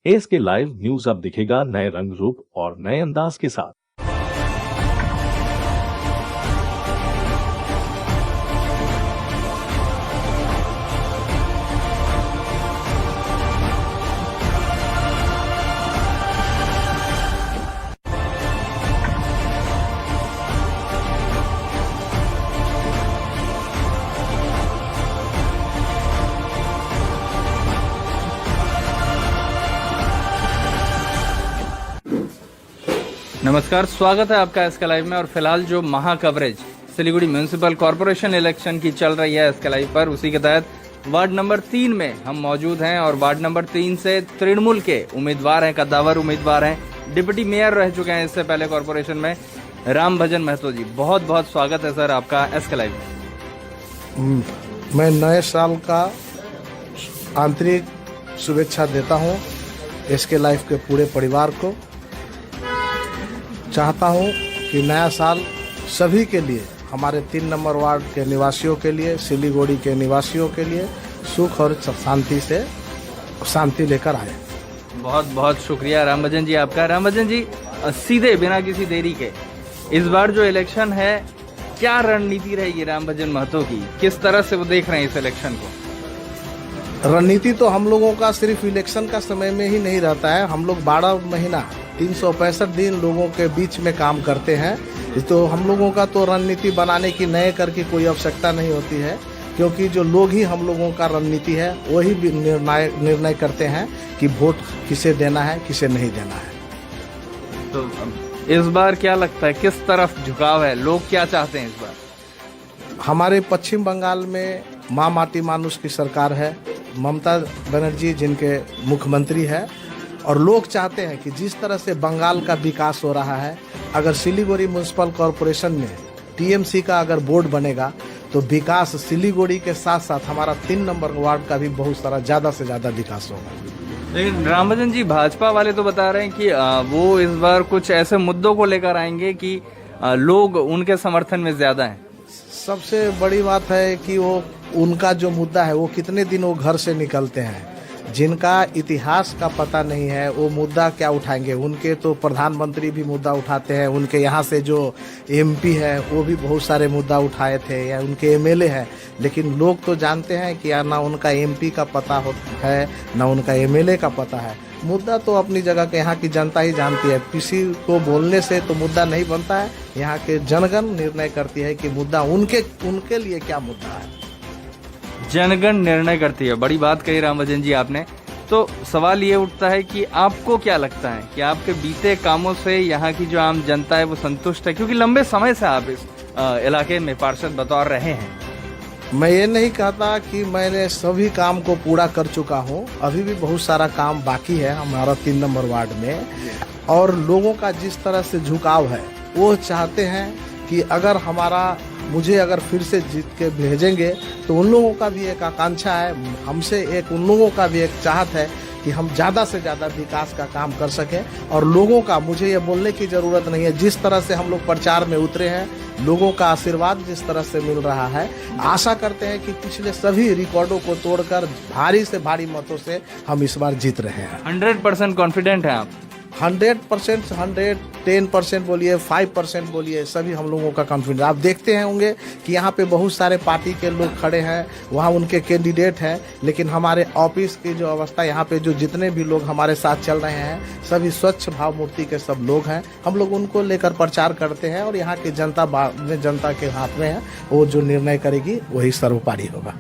Ask live news अब दिखेगा नए रंग रूप और नए अंदाज के साथ। नमस्कार, स्वागत है आपका एसके लाइव में। और फिलहाल जो महा coverage Siliguri municipal corporation election की चल रही है एसके लाइव पर, उसी के तहत वार्ड नंबर 3 में हम मौजूद हैं। और वार्ड नंबर 3 से तृणमूल के उम्मीदवार हैं, कद्दावर उम्मीदवार हैं, डिप्टी मेयर रह चुके हैं इससे पहले कॉरपोरेशन में, राम भजन महतो जी। बहुत बहुत स्वागत है सर आपका एसके लाइव में। मैं नए साल का आंतरिक शुभेच्छा देता हूं एसके लाइफ के पूरे परिवार को। चाहता हूं कि नया साल सभी के लिए, हमारे 3 नंबर वार्ड के निवासियों के लिए, सिलीगुड़ी के निवासियों के लिए सुख और शांति लेकर आए। बहुत बहुत शुक्रिया राम भजन जी आपका। राम भजन जी, सीधे बिना किसी देरी के, इस बार जो इलेक्शन है, क्या रणनीति रहेगी राम भजन महतो की? किस तरह से वो देख रहे हैं इस इलेक्शन को? रणनीति तो हम लोगों का सिर्फ इलेक्शन का समय में ही नहीं रहता है। हम लोग 12 महीना 365 दिन लोगों के बीच में काम करते हैं। तो हम लोगों का तो रणनीति बनाने की नए करके कोई आवश्यकता नहीं होती है, क्योंकि जो लोग ही हम लोगों का रणनीति है वही भी निर्णय करते हैं कि वोट किसे देना है, किसे नहीं देना है। तो इस बार क्या लगता है, किस तरफ झुकाव है, लोग क्या चाहते हैं इस बार? हमारे पश्चिम बंगाल में माँ माटी मानुष की सरकार है, ममता बनर्जी जिनके मुख्यमंत्री है, और लोग चाहते हैं कि जिस तरह से बंगाल का विकास हो रहा है, अगर सिलीगुड़ी म्यूनिसिपल कॉरपोरेशन में टीएमसी का अगर बोर्ड बनेगा तो विकास सिलीगुड़ी के साथ साथ हमारा 3 नंबर वार्ड का भी बहुत सारा ज़्यादा से ज़्यादा विकास होगा। लेकिन राम भजन जी, भाजपा वाले तो बता रहे हैं कि वो इस बार कुछ ऐसे मुद्दों को लेकर आएंगे कि लोग उनके समर्थन में ज्यादा हैं। सबसे बड़ी बात है कि वो उनका जो मुद्दा है, वो कितने दिन वो घर से निकलते हैं, जिनका इतिहास का पता नहीं है वो मुद्दा क्या उठाएंगे। उनके तो प्रधानमंत्री भी मुद्दा उठाते हैं, उनके यहाँ से जो एमपी है वो भी बहुत सारे मुद्दा उठाए थे, या उनके एमएलए हैं, लेकिन लोग तो जानते हैं कि ना उनका एमपी का पता है ना उनका एमएलए का पता है। मुद्दा तो अपनी जगह के यहाँ की जनता ही जानती है। किसी को बोलने से तो मुद्दा नहीं बनता है, यहाँ के जनगण निर्णय करती है कि मुद्दा उनके लिए क्या मुद्दा है। जनगण निर्णय करती है, बड़ी बात कही राम भजन जी आपने। तो सवाल ये उठता है कि आपको क्या लगता है कि आपके बीते कामों से यहाँ की जो आम जनता है वो संतुष्ट है? क्योंकि लंबे समय से आप इस इलाके में पार्षद बतौर रहे हैं। मैं ये नहीं कहता कि मैंने सभी काम को पूरा कर चुका हूँ, अभी भी बहुत सारा काम बाकी है हमारा 3 नंबर वार्ड में। और लोगों का जिस तरह से झुकाव है, वो चाहते हैं कि अगर मुझे अगर फिर से जीत के भेजेंगे तो उन लोगों का भी एक आकांक्षा है, हमसे उन लोगों का भी एक चाहत है कि हम ज़्यादा से ज़्यादा विकास का काम कर सकें। और लोगों का, मुझे ये बोलने की ज़रूरत नहीं है, जिस तरह से हम लोग प्रचार में उतरे हैं, लोगों का आशीर्वाद जिस तरह से मिल रहा है, आशा करते हैं कि पिछले सभी रिकॉर्डों को तोड़कर भारी से भारी मतों से हम इस बार जीत रहे हैं। 100% कॉन्फिडेंट हैं आप? 100%, 110% बोलिए, 5% बोलिए, सभी हम लोगों का कॉन्फिडेंस। आप देखते हैं होंगे कि यहाँ पे बहुत सारे पार्टी के लोग खड़े हैं, वहाँ उनके कैंडिडेट हैं, लेकिन हमारे ऑफिस की जो अवस्था, यहाँ पे जो जितने भी लोग हमारे साथ चल रहे हैं, सभी स्वच्छ भाव मूर्ति के सब लोग हैं। हम लोग उनको लेकर प्रचार करते हैं और यहाँ की जनता के हाथ में है, वो जो निर्णय करेगी वही सर्वोपरि होगा।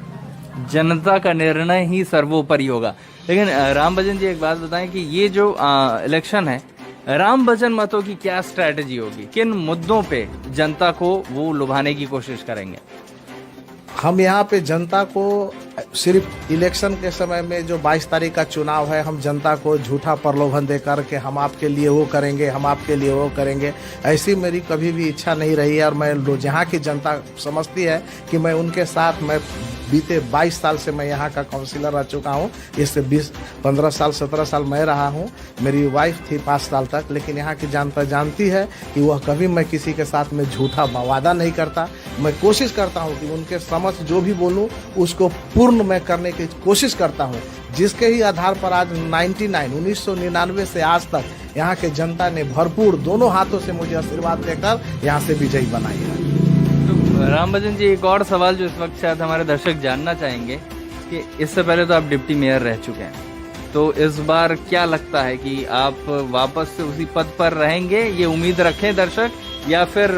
जनता का निर्णय ही सर्वोपरि होगा। लेकिन राम भजन जी, एक बात बताएं कि ये जो इलेक्शन है, राम भजन महतो की क्या स्ट्रैटेजी होगी? किन मुद्दों पे जनता को वो लुभाने की कोशिश करेंगे? हम यहाँ पे जनता को सिर्फ इलेक्शन के समय में जो 22 तारीख का चुनाव है, हम जनता को झूठा प्रलोभन देकर के हम आपके लिए वो करेंगे, हम आपके लिए वो करेंगे, ऐसी मेरी कभी भी इच्छा नहीं रही है। और मैं जहाँ की जनता समझती है कि मैं उनके साथ, मैं बीते 22 साल से मैं यहाँ का काउंसिलर रह चुका हूँ। इससे 15 साल 17 साल मैं रहा हूँ। मेरी वाइफ थी 5 साल तक, लेकिन यहाँ की जनता जानती है कि वह कभी मैं किसी के साथ में झूठा वादा नहीं करता। मैं कोशिश करता हूँ कि उनके समझ जो भी बोलूँ उसको पूर्ण मैं करने की कोशिश करता हूँ। जिसके ही आधार पर आज 1999 से आज तक यहाँ के जनता ने भरपूर दोनों हाथों से मुझे आशीर्वाद देकर यहाँ से विजयी बनाई है। तो राम भजन जी, एक और सवाल जो इस वक्त शायद हमारे दर्शक जानना चाहेंगे कि इससे पहले तो आप डिप्टी मेयर रह चुके हैं, तो इस बार क्या लगता है कि आप वापस से उसी पद पर रहेंगे, ये उम्मीद रखें दर्शक, या फिर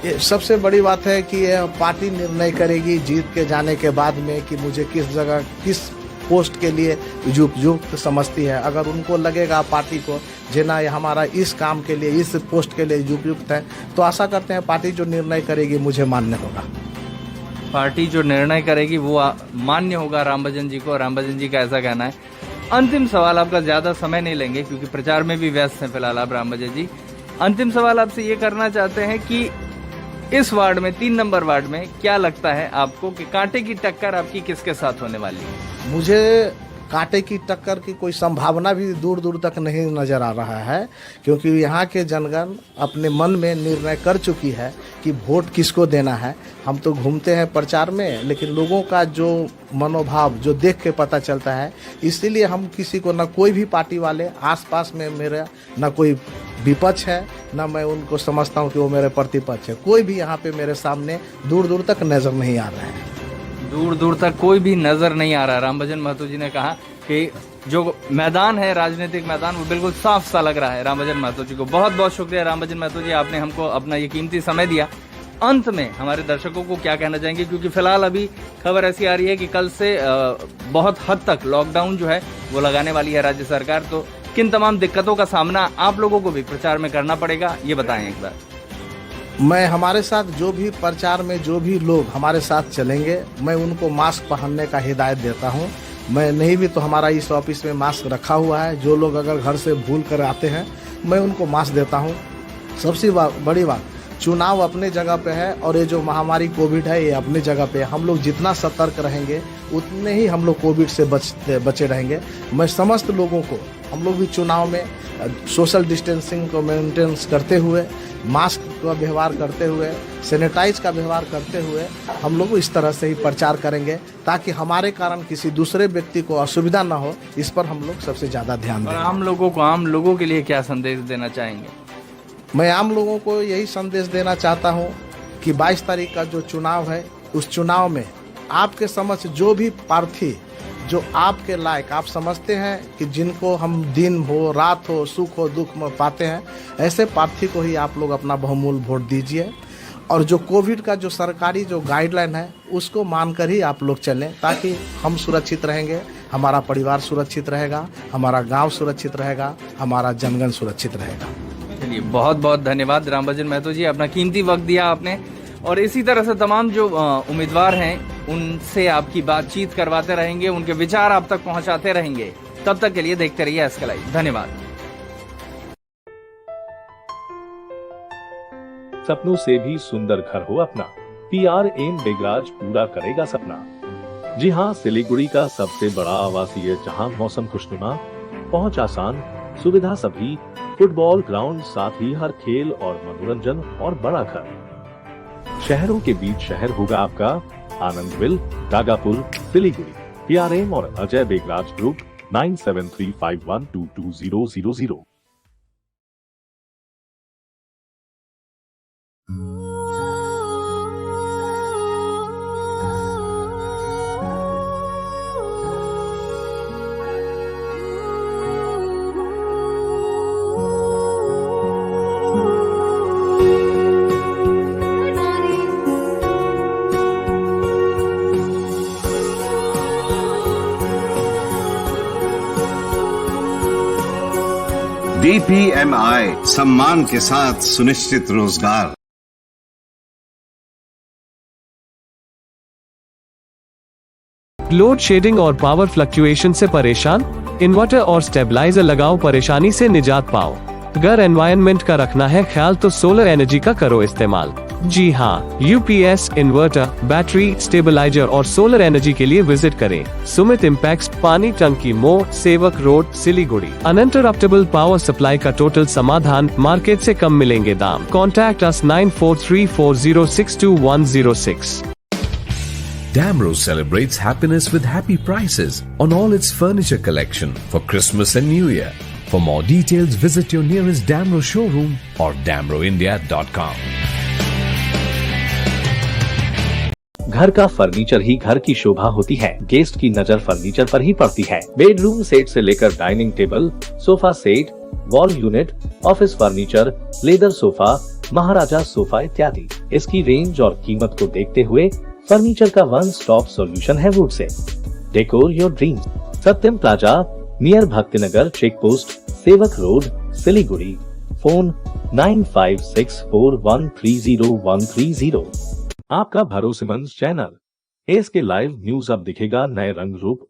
ये सबसे बड़ी बात है कि पार्टी निर्णय करेगी जीत के जाने के बाद में कि मुझे किस जगह किस पोस्ट के लिए उपयुक्त समझती है। अगर उनको लगेगा पार्टी को जिना हमारा इस काम के लिए इस पोस्ट के लिए उपयुक्त है, तो आशा करते हैं पार्टी जो निर्णय करेगी मुझे मान्य होगा। पार्टी जो निर्णय करेगी वो मान्य होगा राम भजन जी को, राम भजन जी का ऐसा कहना है। अंतिम सवाल, आपका ज्यादा समय नहीं लेंगे क्योंकि प्रचार में भी व्यस्त हैं फिलहाल आप राम भजन जी। अंतिम सवाल आपसे ये करना चाहते हैं कि इस वार्ड में 3 नंबर वार्ड में क्या लगता है आपको कि कांटे की टक्कर आपकी किसके साथ होने वाली है? मुझे कांटे की टक्कर की कोई संभावना भी दूर दूर तक नहीं नजर आ रहा है, क्योंकि यहाँ के जनगण अपने मन में निर्णय कर चुकी है कि वोट किसको देना है। हम तो घूमते हैं प्रचार में, लेकिन लोगों का जो मनोभाव जो देख के पता चलता है, इसीलिए हम किसी को, न कोई भी पार्टी वाले आसपास में मेरा न कोई विपक्ष है, न मैं उनको समझता हूँ कि वो मेरे प्रतिपक्ष है। कोई भी यहाँ पे मेरे सामने दूर दूर तक नजर नहीं आ रहे हैं। दूर दूर तक कोई भी नजर नहीं आ रहा। राम भजन महतो जी ने कहा कि जो मैदान है, राजनीतिक मैदान, वो बिल्कुल साफ सा लग रहा है। राम भजन महतो जी को बहुत बहुत शुक्रिया। राम भजन महतो जी, आपने हमको अपना ये कीमती समय दिया। अंत में हमारे दर्शकों को क्या कहना चाहेंगे, क्योंकि फिलहाल अभी खबर ऐसी आ रही है कि कल से बहुत हद तक लॉकडाउन जो है वो लगाने वाली है राज्य सरकार, तो किन तमाम दिक्कतों का सामना आप लोगों को भी प्रचार में करना पड़ेगा, ये बताएं एक बार। मैं हमारे साथ जो भी प्रचार में जो भी लोग हमारे साथ चलेंगे, मैं उनको मास्क पहनने का हिदायत देता हूं। मैं नहीं भी तो हमारा इस ऑफिस में मास्क रखा हुआ है। जो लोग अगर घर से भूल कर आते हैं, मैं उनको मास्क देता हूं। सबसे बड़ी बात, चुनाव अपने जगह पे है और ये जो महामारी कोविड है ये अपनी जगह पे है। हम लोग जितना सतर्क रहेंगे उतने ही हम लोग कोविड से बचे रहेंगे। मैं समस्त लोगों को, हम लोग भी चुनाव में सोशल डिस्टेंसिंग को मेंटेन करते हुए, मास्क का व्यवहार करते हुए, सैनिटाइज का व्यवहार करते हुए हम लोग इस तरह से ही प्रचार करेंगे ताकि हमारे कारण किसी दूसरे व्यक्ति को असुविधा ना हो। इस पर हम लोग सबसे ज़्यादा ध्यान दें। आम लोगों के लिए क्या संदेश देना चाहेंगे? मैं आम लोगों को यही संदेश देना चाहता हूं कि 22 तारीख का जो चुनाव है, उस चुनाव में आपके समक्ष जो भी प्रार्थी जो आपके लायक आप समझते हैं कि जिनको हम दिन हो रात हो सुख हो दुख में पाते हैं, ऐसे प्रार्थी को ही आप लोग अपना बहुमूल्य वोट दीजिए। और जो कोविड का जो सरकारी जो गाइडलाइन है उसको मानकर ही आप लोग चलें, ताकि हम सुरक्षित रहेंगे, हमारा परिवार सुरक्षित रहेगा, हमारा गांव सुरक्षित रहेगा, हमारा जनगण सुरक्षित रहेगा। चलिए, बहुत बहुत धन्यवाद राम भजन महतो जी, अपना कीमती वक्त दिया आपने। और इसी तरह से तमाम जो उम्मीदवार हैं उनसे आपकी बातचीत करवाते रहेंगे, उनके विचार आप तक पहुंचाते रहेंगे। तब तक के लिए देखते रहिए एसके लाइव। धन्यवाद। सपनों से भी सुंदर घर हो अपना, PRM बेगराज पूरा करेगा सपना। जी हाँ, सिलीगुड़ी का सबसे बड़ा आवासीय, जहाँ मौसम खुशनुमा, पहुंच आसान, सुविधा सभी, फुटबॉल ग्राउंड, साथ ही हर खेल और मनोरंजन और बड़ा घर। शहरों के बीच शहर होगा आपका आनंदविल, रागापुर, सिलीगुड़ी। PRM और अजय बेगराज ग्रुप 9735122000। DPMI सम्मान के साथ सुनिश्चित रोजगार। लोड शेडिंग और पावर फ्लक्चुएशन से परेशान? इन्वर्टर और स्टेबलाइजर लगाओ, परेशानी से निजात पाओ। अगर एनवायरनमेंट का रखना है ख्याल तो सोलर एनर्जी का करो इस्तेमाल। जी हाँ, UPS, इन्वर्टर, बैटरी, स्टेबलाइजर और सोलर एनर्जी के लिए विजिट करें सुमित इम्पैक्स, पानी टंकी मोड़, सेवक road, Siliguri. Uninterruptible power supply का टोटल समाधान, मार्केट से कम मिलेंगे दाम। Contact us 9434062106। Damro celebrates happiness with happy prices on all its furniture collection for Christmas and New Year. For more details, visit your nearest Damro showroom or damroindia.com. घर का furniture ही घर की शोभा होती है। गेस्ट की नजर फर्नीचर पर ही पड़ती है। बेडरूम सेट से लेकर dining table, sofa set, wall unit, office furniture, leather sofa, Maharaja sofa इत्यादि। इसकी रेंज और कीमत को देखते हुए फर्नीचर का वन स्टॉप सॉल्यूशन है वुड से। Decor your dreams. Satyam plaza, near Bhaktinagar check post, Sevak road, Siliguri. Phone 9564130130। आपका भरोसेमंद channel S K live news अब दिखेगा नए रंग रूप।